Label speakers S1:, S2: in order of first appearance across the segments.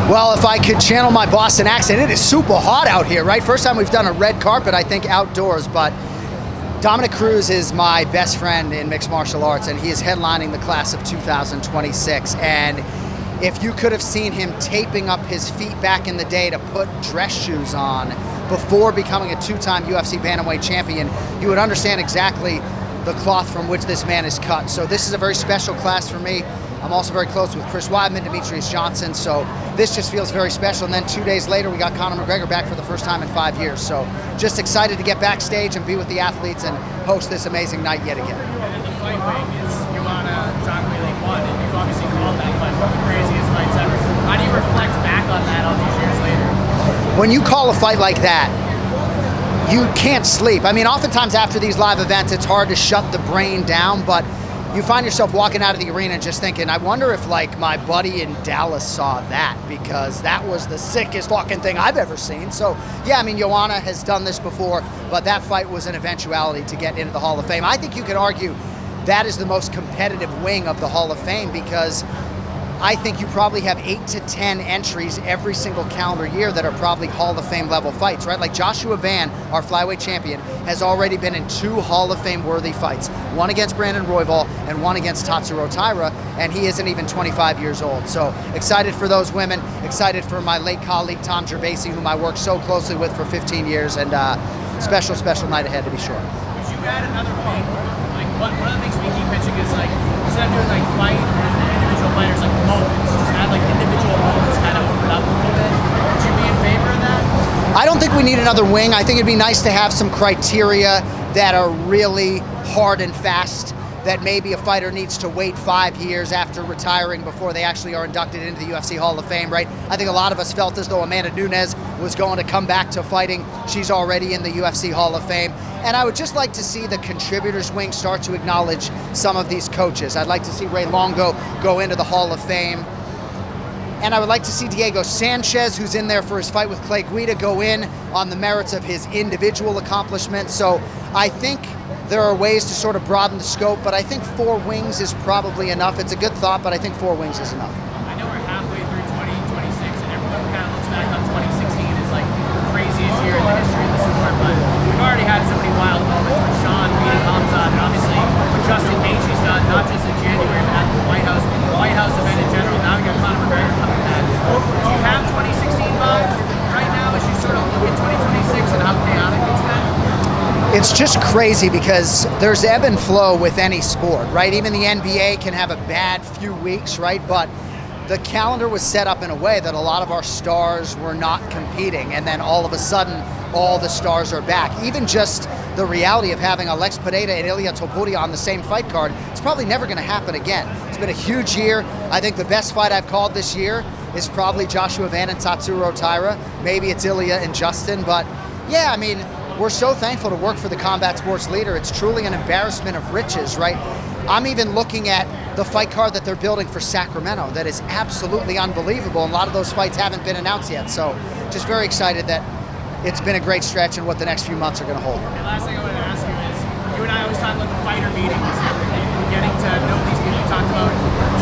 S1: Well, if I could channel my Boston accent, it is super hot out here, right? First time we've done a red carpet, I think, outdoors, but Dominic Cruz is my best friend in mixed martial arts, and he is headlining the class of 2026. And if you could have seen him taping up his feet back in the day to put dress shoes on before becoming a two-time UFC bantamweight champion, you would understand exactly the cloth from which this man is cut. So this is a very special class for me. I'm also very close with Chris Weidman, Demetrius Johnson, so this just feels very special. And then 2 days later, we got Conor McGregor back for the first time in 5 years. So just excited to get backstage and be with the athletes and host this amazing night yet again.
S2: And then the fight wing is Jon Anik won, and you obviously called that fight one of the craziest fights ever. How do you reflect back on that all these years later?
S1: When you call a fight like that, you can't sleep. I mean, oftentimes after these live events, it's hard to shut the brain down, but you find yourself walking out of the arena just thinking, I wonder if like my buddy in Dallas saw that, because that was the sickest fucking thing I've ever seen. So yeah, I mean, Joanna has done this before, but that fight was an eventuality to get into the Hall of Fame. I think you could argue that is the most competitive wing of the Hall of Fame, because I think you probably have 8 to 10 entries every single calendar year that are probably Hall of Fame level fights, right? Like Joshua Van, our flyweight champion, has already been in 2 Hall of Fame worthy fights. One against Brandon Royval and one against Tatsuro Taira, and he isn't even 25 years old. So excited for those women, excited for my late colleague Tom Gerbasi, whom I worked so closely with for 15 years, and special, special night ahead to be sure.
S2: Would you add another wing? Like one of the things we keep pitching is like, instead of doing like fight individual fighters, like moments, just add like individual moments, kind of open it up a little bit. Would you be in favor of that?
S1: I don't think we need another wing. I think it'd be nice to have some criteria that are really hard and fast, that maybe a fighter needs to wait 5 years after retiring before they actually are inducted into the UFC Hall of Fame, right? I think a lot of us felt as though Amanda Nunes was going to come back to fighting. She's already in the UFC Hall of Fame. And I would just like to see the contributors wing start to acknowledge some of these coaches. I'd like to see Ray Longo go into the Hall of Fame. And I would like to see Diego Sanchez, who's in there for his fight with Clay Guida, go in on the merits of his individual accomplishments. So I think there are ways to sort of broaden the scope, but I think 4 wings is probably enough. It's a good thought, but I think 4 wings is enough.
S2: I know we're halfway through 2026, and everyone kind of looks back on 2016 as like the craziest year in the history of the sport, but we've already had so many wild moments with Sean beating Hamza, and obviously what Justin Gaethje's done, not just in January, but at the White House event in general. Now we got Conor McGregor coming back. Do you have 2016 vibes right now as you sort of look at 2026 and how chaotic it's been?
S1: It's just crazy because there's ebb and flow with any sport, right? Even the NBA can have a bad few weeks, right? But the calendar was set up in a way that a lot of our stars were not competing, and then all of a sudden, all the stars are back. Even just the reality of having Alex Pereira and Ilia Topuria on the same fight card, it's probably never going to happen again. It's been a huge year. I think the best fight I've called this year is probably Joshua Van and Tatsuro Taira. Maybe it's Ilia and Justin, but yeah, I mean, we're so thankful to work for the combat sports leader. It's truly an embarrassment of riches, right? I'm even looking at the fight card that they're building for Sacramento that is absolutely unbelievable, and a lot of those fights haven't been announced yet. So just very excited that it's been a great stretch and what the next few months are going to hold.
S2: And last thing I wanted to ask you is, you and I always talk about the fighter meetings and getting to know these people. You talked about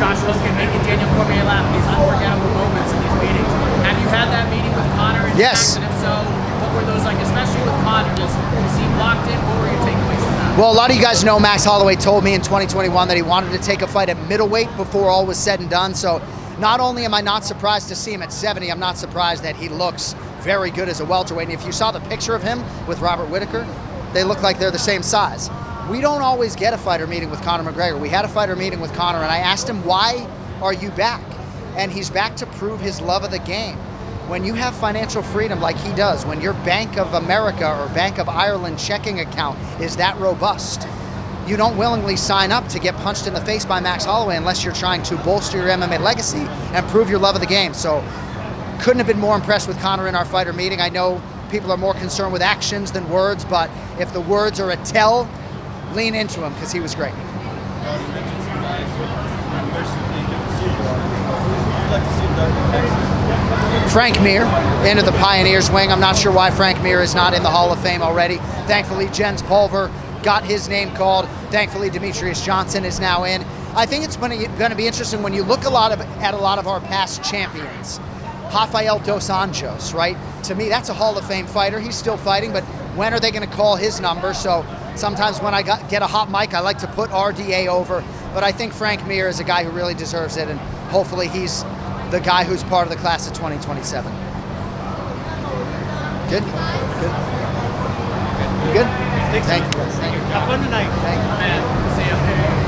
S2: Josh Hogan making Daniel Cormier laugh, these unforgettable moments in these meetings. Have you had that meeting with Conor?
S1: Yes.
S2: And if so, what were those like, especially with Conor? Does he seem locked in? What were your takeaways from that?
S1: Well, a lot of you guys know Max Holloway told me in 2021 that he wanted to take a fight at middleweight before all was said and done. So not only am I not surprised to see him at 70, I'm not surprised that he looks very good as a welterweight. And if you saw the picture of him with Robert Whittaker, they look like they're the same size. We don't always get a fighter meeting with Conor McGregor. We had a fighter meeting with Conor, and I asked him, why are you back? And he's back to prove his love of the game. When you have financial freedom like he does, when your Bank of America or Bank of Ireland checking account is that robust, you don't willingly sign up to get punched in the face by Max Holloway unless you're trying to bolster your MMA legacy and prove your love of the game. So couldn't have been more impressed with Conor in our fighter meeting. I know people are more concerned with actions than words, but if the words are a tell, lean into him because he was great. Frank Mir into the Pioneers wing. I'm not sure why Frank Mir is not in the Hall of Fame already. Thankfully, Jens Pulver got his name called. Thankfully, Demetrius Johnson is now in. I think it's going to be interesting when you look at a lot of our past champions. Rafael Dos Anjos, right? To me, that's a Hall of Fame fighter. He's still fighting, but when are they going to call his number? So sometimes when I get a hot mic, I like to put RDA over. But I think Frank Mir is a guy who really deserves it, and hopefully he's the guy who's part of the class of 2027. Good? Good? You good?
S3: Thank you.
S1: Thank you.
S3: Have fun tonight.
S1: Thank you.
S2: Man, see ya.